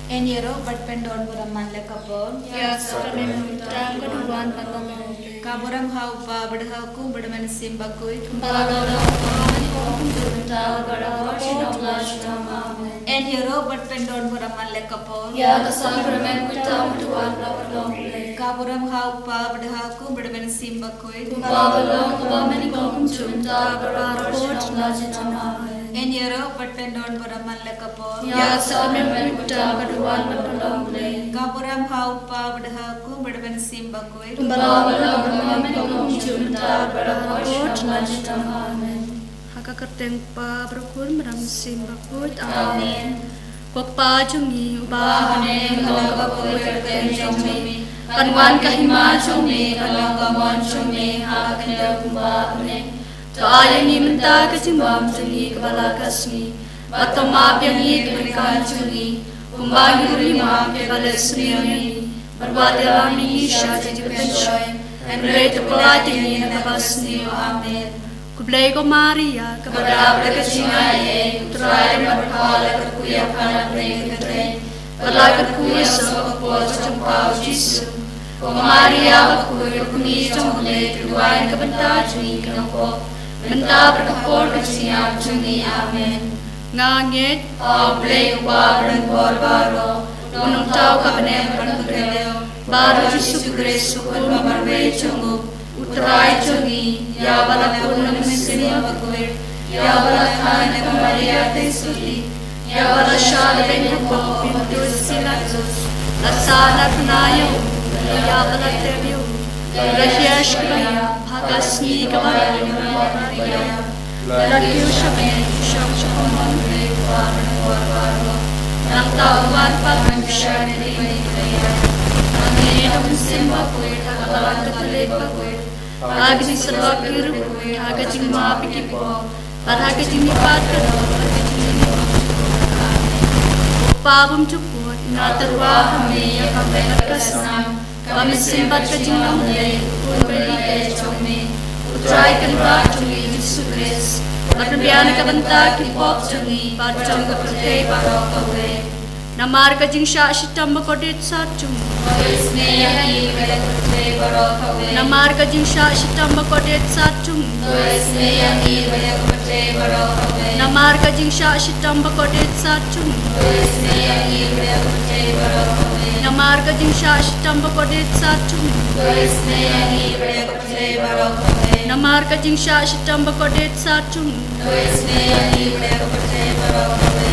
En yero bat pendon buram manle kapor. Ya sakrame mutang kaduan panong. Kaburam hau pa berdha ku berdemen simba kui. Balado kunjunta balado shinamlashama. En yero bat pendon buram manle kapor. Ya sakrame mutang kaduan panong. Kaburam hau pa berdha ku berdemen simba kui. Balado kunjunta balado shinamlashama. En yero bat pendon buram manle kapor. Ya sakrame mutang kaduan panong. Kaburam hau pa berdha ku berdemen simba kui. Haka kerteng pa berkun meram simba kut amin. Kok pa jungi ubahane kalau kau kerteng jungi. Kanwan kahima jungi kalau kawan jungi haka kendal kumbahane. Doa ni minta kecimbam jungi kepala kasmi. Batang maaf yang ni keberikan jungi. Kumbang lima kepala sendiri. Berbadalah Isha jadi pencoy. Henry terpelatih ni nafas ni amin. Kublai ko Maria kepada berkecingai. Terai berhala berkuyakan berketrain. Berlaku kuasa kuasa jumpa Yesus. Ko Maria berkuni jumpa keduaan kebentar juni kenapa. Bentar berkapor keciam juni amin. Ngangit kublai kuba berbaro. Unung tahu kabenem berketrain. Baru Yesus Kristus pun memperbaiki jenguk, uterai jengi, ya balapun mesin bakuir, ya balakhan Maria Tesuti, ya balasya dengan kau pintu silatus, lasana tunayo, ya balaterio, rahias kaya, hagasni kabayo, Maria, lagi usapin, usap cukuman baru, nang tahuan pakai syari kaya. Ang simba kuit, hagalan katalipa kuit, agni salakir kuit, hagajing mapikipo, parhagajing nipat kado, hagajing nipat. Upabum cukut, natarwa kami, kami kasnam, kami simbat kajing namlay, pun berhigay kami, utray kanba kami, Yesus Kristus, matnabiyan kabanta kipop kami, parjang kapatay baro kawe. Namar kajing sya shitam bakodit sarjung. Namar kajing sya shitam bakodit sarjung. Namar kajing sya shitam bakodit sarjung. Namar kajing sya shitam bakodit sarjung. Namar kajing sya shitam bakodit sarjung.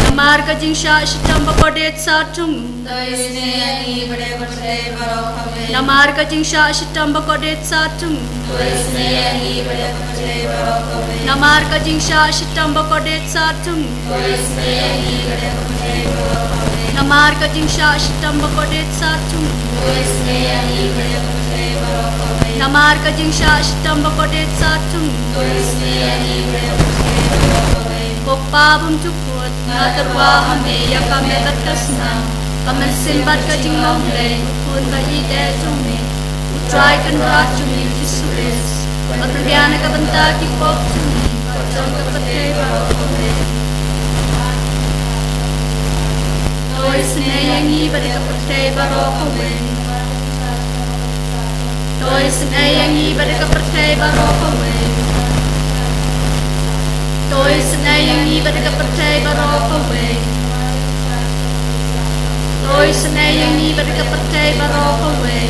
Namar kajing sya shitam bakodit sarjung. Namar kajing sya shitam bakodit sarjung. Namar kajing sya shitam bakodit sarjung. Namar kajing sya shitam bakodit sarjung. Namar kajing sya shitam bakodit sarjung. Pagpabong cukot, natarwa kami, ya kami berkasna. Kami simbat kajing mamlay, pun baite jumi. Utray kan rajumi, Yesus Kristus. Matnabiyan kabanta kipop jumi, pagjang kapatay baro kami. Toy sinayangi bari kapatay baro kami. Toy sinayangi bari kapatay baro kami. Toy sinayangi bari kapatay baro kami. Toy sinayangi bari kapatay baro kami.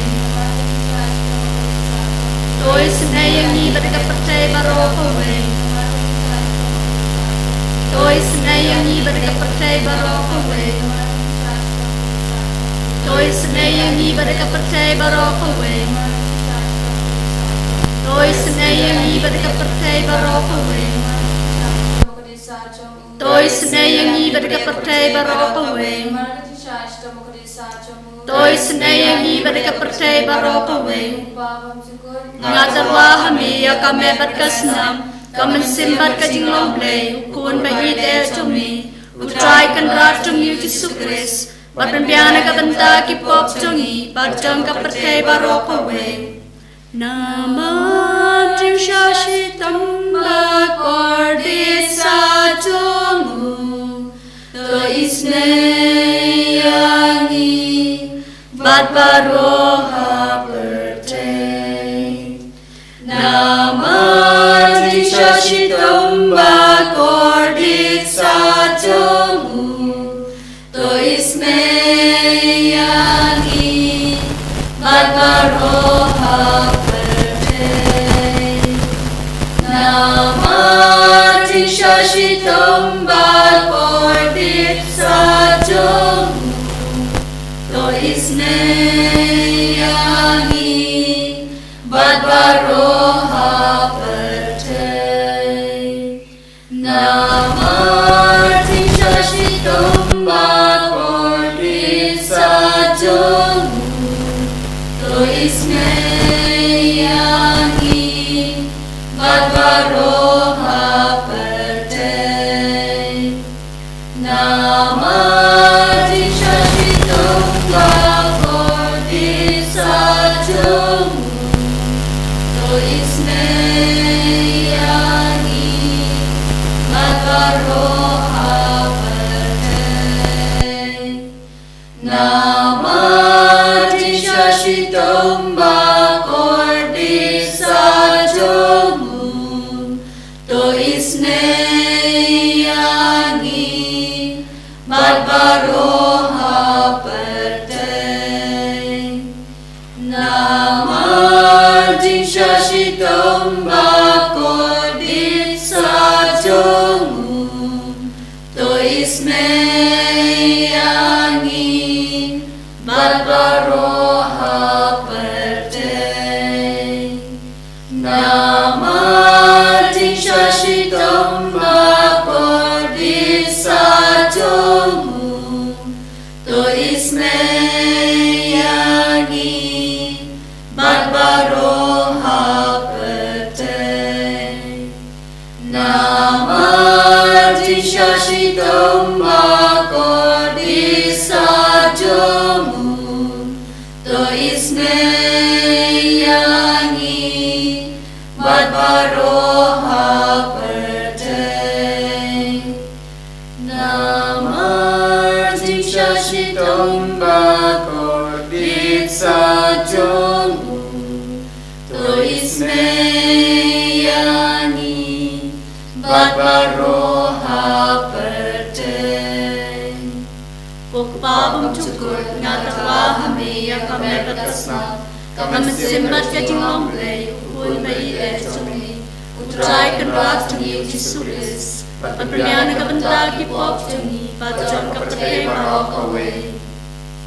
Toy sinayangi bari kapatay baro kami. Toy sinayangi bari kapatay baro kami. Toy sinayangi bari kapatay baro kami. Toy sinayangi bari kapatay baro kami. Toy sinayangi bari kapatay baro kami. Toy sinayangi bari kapatay baro kami. Ngatarwa kami ya kami berkasnam, kami simbat kajing lomblay, kun baite jumi, utray kan rajung Yesus Kristus, matnabiyan kabanta kipop jungi, parjang kapatay baro kami. Namam Jisha Shitam Bakodit Sajongu To Isne Yang bat baroha pertei. Namah Shashitam Bakordit Sajomu to isme yani bat baroha pertei. Namah Shashitam Bakordit Sajomu to isme yani bat baroha pertei. Namah Shashitam Bakordit Sajomu to isme yani bat baroha pertei. Namah Shashitam Bakordit Sajomu to isme yani bat baroha pertei. Namah Shashitam Bakordit Sajomu to isme yani bat baroha pertei. Namah Shashitam Bakordit Sajomu to isme yani bat baroha pertei. Namah Shashitam Bakordit Sajomu to isme yani bat baroha pertei. Namah Shashitam Bakordit Sajomu to isme yani bat baroha pertei. Namah Shashitam Bakordit Sajomu to isme yani bat baroha pertei. Pokpabam cukur ngatawa hameya kamerbatasna kamasimbat kajingom play ukul bai etumi utrai kenrat tuni jisulis Patriana kabanta ki pop tuni patjon kapate marok away.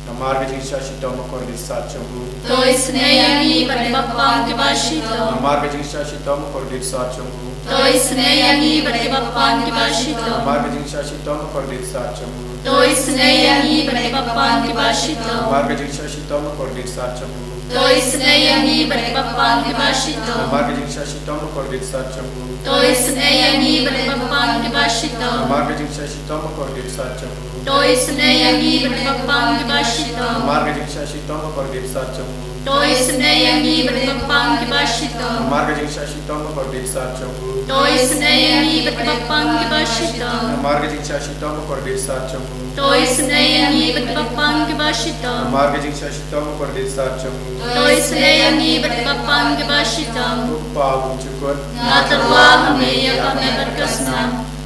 Namah Shashitam Bakordit Sajomu To isne yani badibapang kibashito. Namah Shashitam Bakordit Sajomu To isne yani badibapang kibashito. Namah Shashitam Bakordit Sajomu To isne yani badibapang kibashito. Namah Shashitam Bakordit Sajomu To isne yani badibapang kibashito. Namah Shashitam Bakordit Sajomu To isne yani badibapang kibashito. Namah Shashitam Bakordit Sajomu To isne yani badibapang kibashito. Namah Shashitam Bakordit Sajomu To isne yani badibapang kibashito. Namah Shashitam Bakordit Sajomu To isne yani badibapang kibashito. Namah Shashitam Bakordit Sajomu To isne yani badibapang kibashito. Namah Shashitam Bakordit Sajomu To isne yani badibapang kibashito. Pokpabam cukur Ngatawa hameya kamerbatasna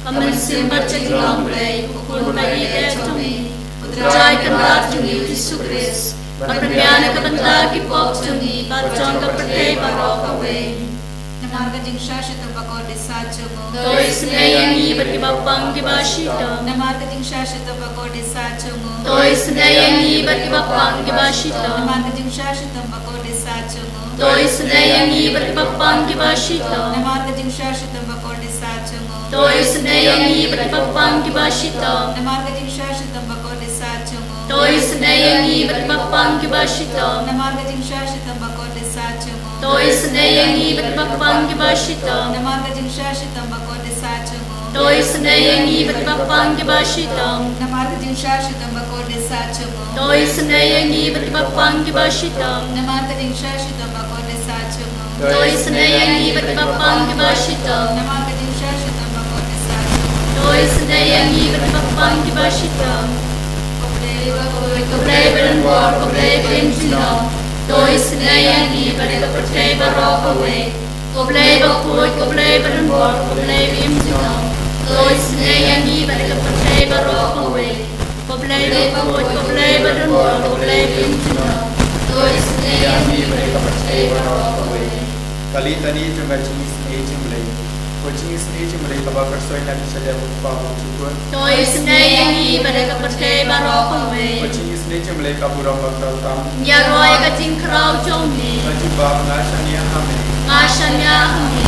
kamasimbat kajingom play ukul bai etumi utrai kenrat tuni jisukris Patriana kabanta ki pop tuni patjon kapate marok away. Namah Shashitam Bakordit Sajomu To isne yani badibapang kibashito. Namah Shashitam Bakordit Sajomu To isne yani badibapang kibashito. Namah Shashitam Bakordit Sajomu To isne yani badibapang kibashito. Namah Shashitam Bakordit Sajomu To isne yani badibapang kibashito. Namah Shashitam Bakordit Sajomu To isne yani badibapang kibashito. Namah Shashitam Bakordit Sajomu To isne yani badibapang kibashito. Namah Shashitam Bakordit Sajomu To isne yani badibapang kibashito. Namah Shashitam Bakordit Sajomu To isne yani badibapang kibashito. Namah Shashitam Bakordit Sajomu To isne yani badibapang kibashito. Namah Shashitam Bakordit Sajomu To isne yani badibapang kibashito. Deva kebleven bor kebleven sino Toi senayangi pada percaya barokawe Kebleba kuat kebleven bor kebleven sino Toi senayangi pada percaya barokawe Kebleba kuat kebleven bor kebleven sino Toi senayangi pada percaya barokawe Kali tadi juga jenis mulai. Jenis mulai kabah kersoy nanti saja buka syukur. Toi senayangi pada percaya barokawe Jenis mulai kaburang bakal tam. Nyaroy kacing kerau jomi Jubah ngasanya hame. Ngasanya hami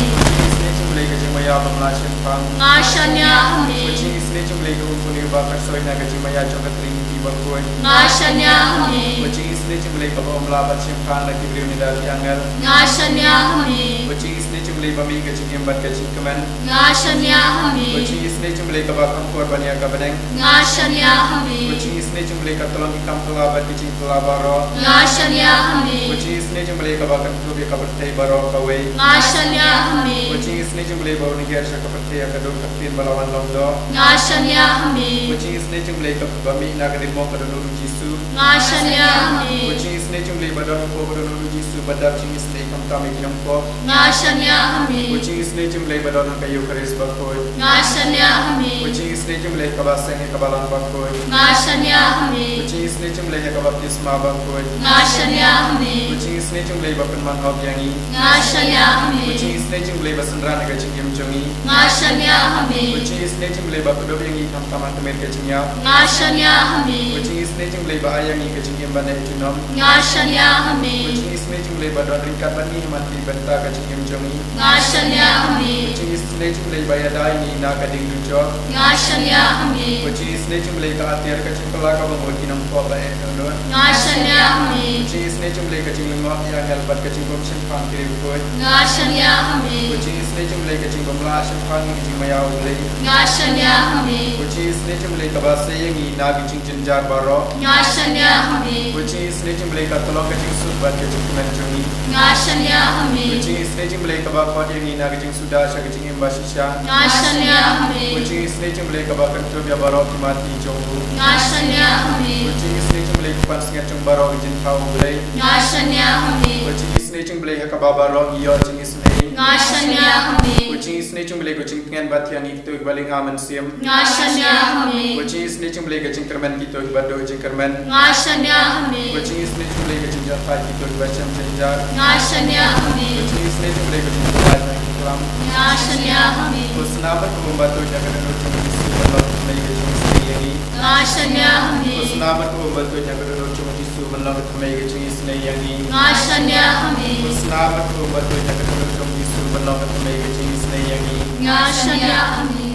Jenis mulai kacing maya pemelasan pang. Ngasanya hami Jenis mulai kumpul bakal kersoy nanti kacing maya coba teringgi bangkuan. Ngasanya hami Jenis mulai kabah melabat simpang lagi beri unidad yang Ngasanya hami Jenis mulai bami kacing embat kacing keman. Ngasanya hami Jenis mulai kabah kampur bania kabadeng. Ngasanya hami Jenis mulai katolong ikam pelabat kacing pelabaro. Ngasanya hami Jenis mulai kabah kantu kapertai baro kawe. Ngasanya hami Jenis mulai bau negara kapertai akadon kapten balawan lomdo. Ngasanya hami Jenis mulai kabami nagadim mo kadon Jisu. Ngasanya hami Jenis mulai badon ko kadon Jisu badap jenis ikam kami kinampo. Ngasanya hami Jenis mulai badon kayu karis bakoy. Ngasanya hami Jenis mulai kabaseng kabalan bakoy. Ngasanya hami Jenis mulai kabaptisma bakoy. Ngasanya hami Jenis mulai bapen manhab yangi. Ngasanya hami Jenis mulai basendran kacing jongi. Ngasanya hami Jenis mulai bakudob yangi kam taman temer kacing ya. Ngasanya hami Jenis mulai baayangi kacing bana ejunom. Ngasanya hami Jenis mulai badon ringkat bani mati benta kacing jongi. Ngasanya hami Jenis mulai bayadai ni na kading dujok. Ngasanya hami Jenis mulai kaatir kacing kelaka bangwaki nam ko ba endon. Ngasanya hami Jenis mulai kacing lengok yang helbat kacing komsen pang kirim koy. Ngasanya hami Jenis mulai kacing bamlasan pang kacing mayaw ulay. Ngasanya hami Jenis mulai kabasa yangi na kacing jenjar baro. Ngasanya hami Jenis mulai katolong kacing sudbat kacing kemenjongi. Ngasanya hami Jenis mulai kabakot yangi na kacing sudah sa kacing embasisya. Ngasanya hami Jenis mulai kabakan tu biar baro mati jonggu. Ngasanya hami Jenis mulai kupan singat jong baro kacing kau ulay. Ngasanya hami Jenis mulai kababaro iyo jenis mulai. Ngasanya hami Jenis mulai kacing pengen batian itu baling aman siam. Ngasanya hami Jenis mulai kacing kerman gitu bado kacing kerman. Ngasanya hami Jenis mulai kacing jafat gitu bacam jenjar. Ngasanya hami Jenis mulai kacing bacam kelam. Ngasanya hami Senabat membantu jangan menuju Yesus menolong kami ke Yesus ini. Ngasanya hami Senabat membantu jangan menuju Yesus menolong kami ke Yesus ini. Ngasanya hami Senabat membantu jangan menuju Yesus menolong kami ke Yesus ini. Ngasanya hami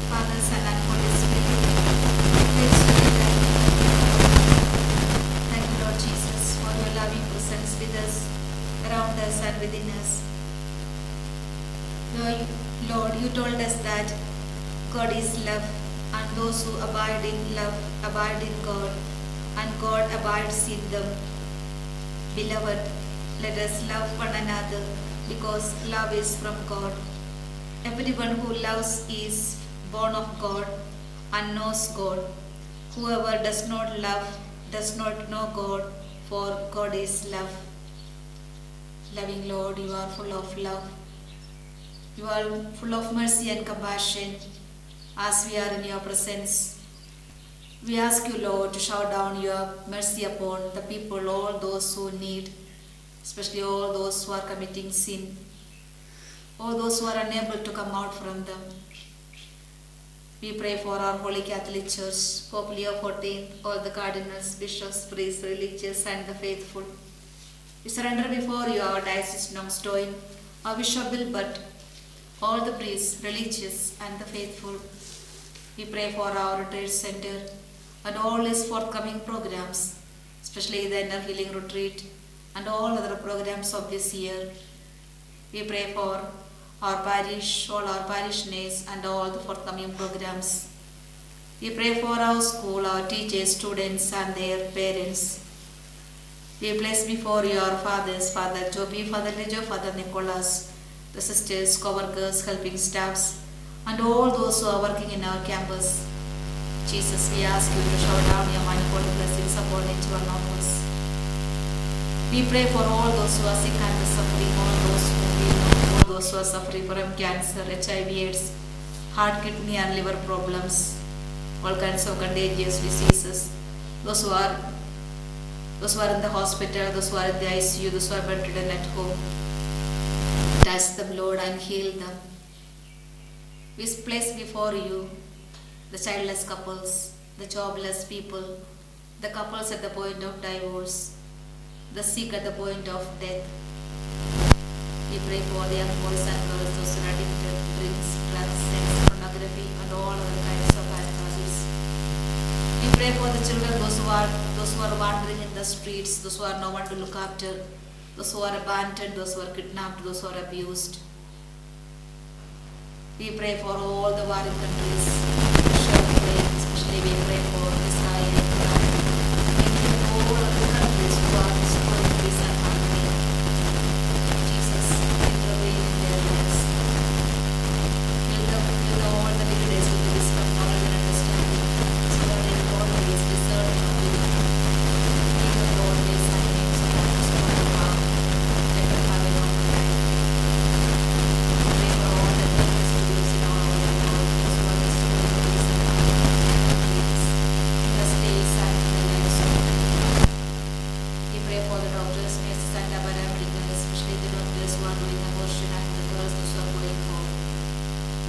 Father, Son, and Holy Spirit. Praise to you, Lord. Thank you, Lord Jesus, for your loving presence with us, around us, and within us. Lord, you told us that God is love, and those who abide in love abide in God, and God abides in them. Beloved, let us love one another, because love is from God. Everyone who loves is born of God and knows God. Whoever does not love does not know God, for God is love. Loving Lord, you are full of love. You are full of mercy and compassion. As we are in your presence, we ask you, Lord, to shower down your mercy upon the people, all those who need, especially all those who are committing sin, all those who are unable to come out from them. We pray for our Holy Catholic Church, Pope Leo XIV, all the cardinals, bishops, priests, religious, and the faithful. We surrender before you our diocese Nongstoin, our Bishop Wilbert, all the priests, religious, and the faithful. We pray for our retreat center and all its forthcoming programs, especially the Inner Healing Retreat and all other programs of this year. We pray for our parish, all our parishioners, and all the forthcoming programs. We pray for our school, our teachers, students, and their parents. We place before you our fathers, Father Joby, Father Lejo, Father Nicholas, the sisters, co-workers, helping staffs, and all those who are working in our campus. Jesus, we ask you to shower down your manifold blessings upon each one of us. We pray for all those who are sick and suffering, all those who we know, all those who are suffering from cancer, HIV, AIDS, heart, kidney and liver problems, all kinds of contagious diseases. Those who are in the hospital, those who are in the ICU, those who are bedridden at home. Touch them, Lord, and heal them. We place before you the childless couples, the jobless people, the couples at the point of divorce, the sick at the point of death. We pray for the young boys and girls, those who are addicted to drinks, drugs, sex, pornography, and all other kinds of bad habits. We pray for the children, those who are wandering in the streets, those who are no one to look after, those who are abandoned, those who are kidnapped, those who are abused. We pray for all the warring countries, especially we pray for Israel, Iran, and all other countries who are destroying peace and harmony. Jesus, intervene in their lives. Fill all the leaders with wisdom, knowledge and understanding, so that they will always discern from you. Give them always signs of the storm of harm. Let them have a long life. Pray for all the leaders to use in our world, those who are destroying peace and harmony in the states and in the lives of people. We pray for the doctors, nurses and the paramedics, especially the doctors who are doing abortion and the girls who are going home.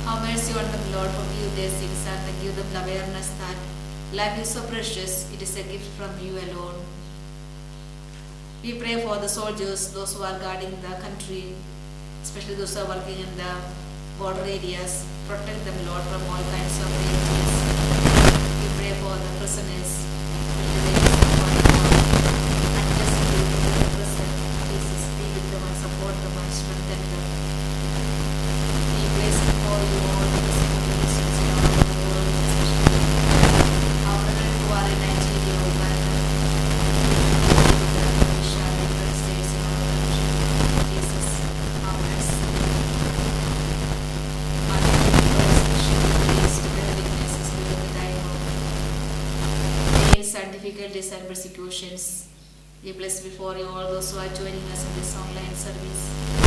Have mercy on them, Lord, forgive their sins and give them the awareness that life is so precious, it is a gift from you alone. We pray for the soldiers, those who are guarding the country, especially those who are working in the border areas. Protect them, Lord, from all kinds of dangers. We pray for the prisoners, especially those who are and just be in the prison. Jesus, be with them and support them and strengthen them. We place before you all the Christians in all over the world, especially our brethren who are in Nigeria, Uganda, Malaysia, different states in our country. Jesus, have mercy. And especially please to bear witnesses during the time of pains and difficulties and persecutions. We bless before you all those who are joining us in this online service. We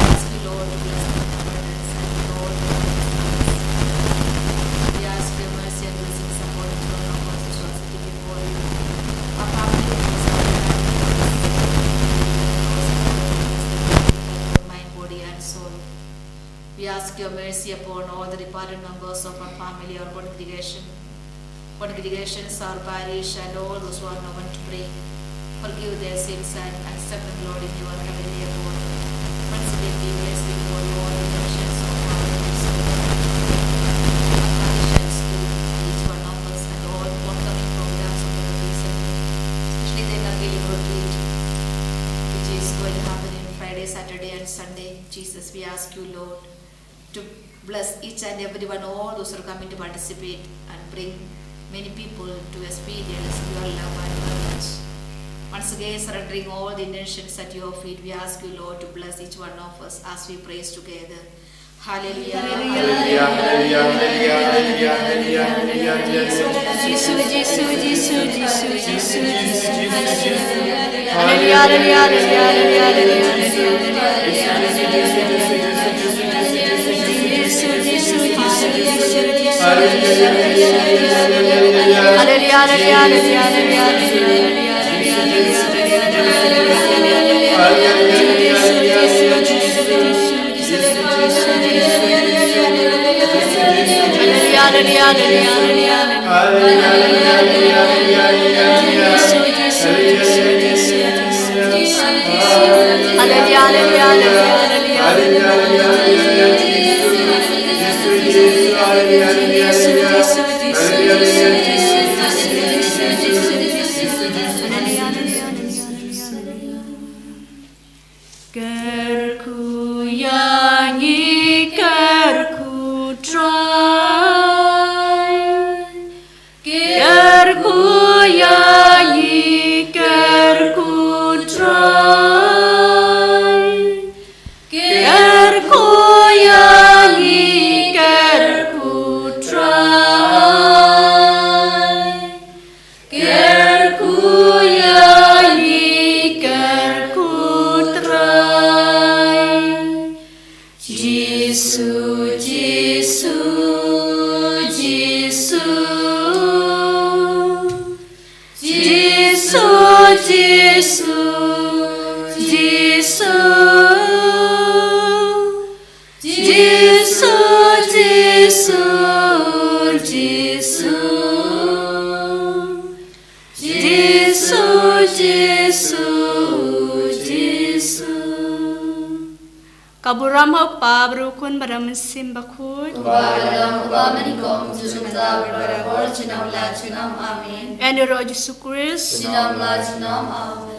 ask you, Lord, to bless them in abundance and with all the blessings. We ask your mercy and blessings upon each one of us who are sitting before you. Our family members, our families, mind, body, and soul. We ask your mercy upon all the departed members of our family, our congregations, our parish, and all those who are no one to pray. Forgive their sins and accept them, Lord, in your heavenly abode. Once again, we bless before you all the nations of our lives, conditions to each one of us, and all forthcoming programs of the season, especially the Nagili retreat, which is going to happen in Friday, Saturday, and Sunday. Jesus, we ask you, Lord, to bless each and every one, all those who are coming to participate, and bring many people to experience your love and knowledge. Once again, surrendering all the intentions at your feet, we ask you, Lord, to bless each one of us as we praise together. Hallelujah. Hallelujah. Kerku yangi kerku try, kerku yangi kerku try, kerku yangi kerku try. Giêsu Giêsu Giêsu Giêsu Giêsu Giêsu Giêsu Kaburam pa brukun baram simbakut Balang pamanikom junta berbara bor junam la junam amin. Enduro Yesus Kristus Junam la junam amin.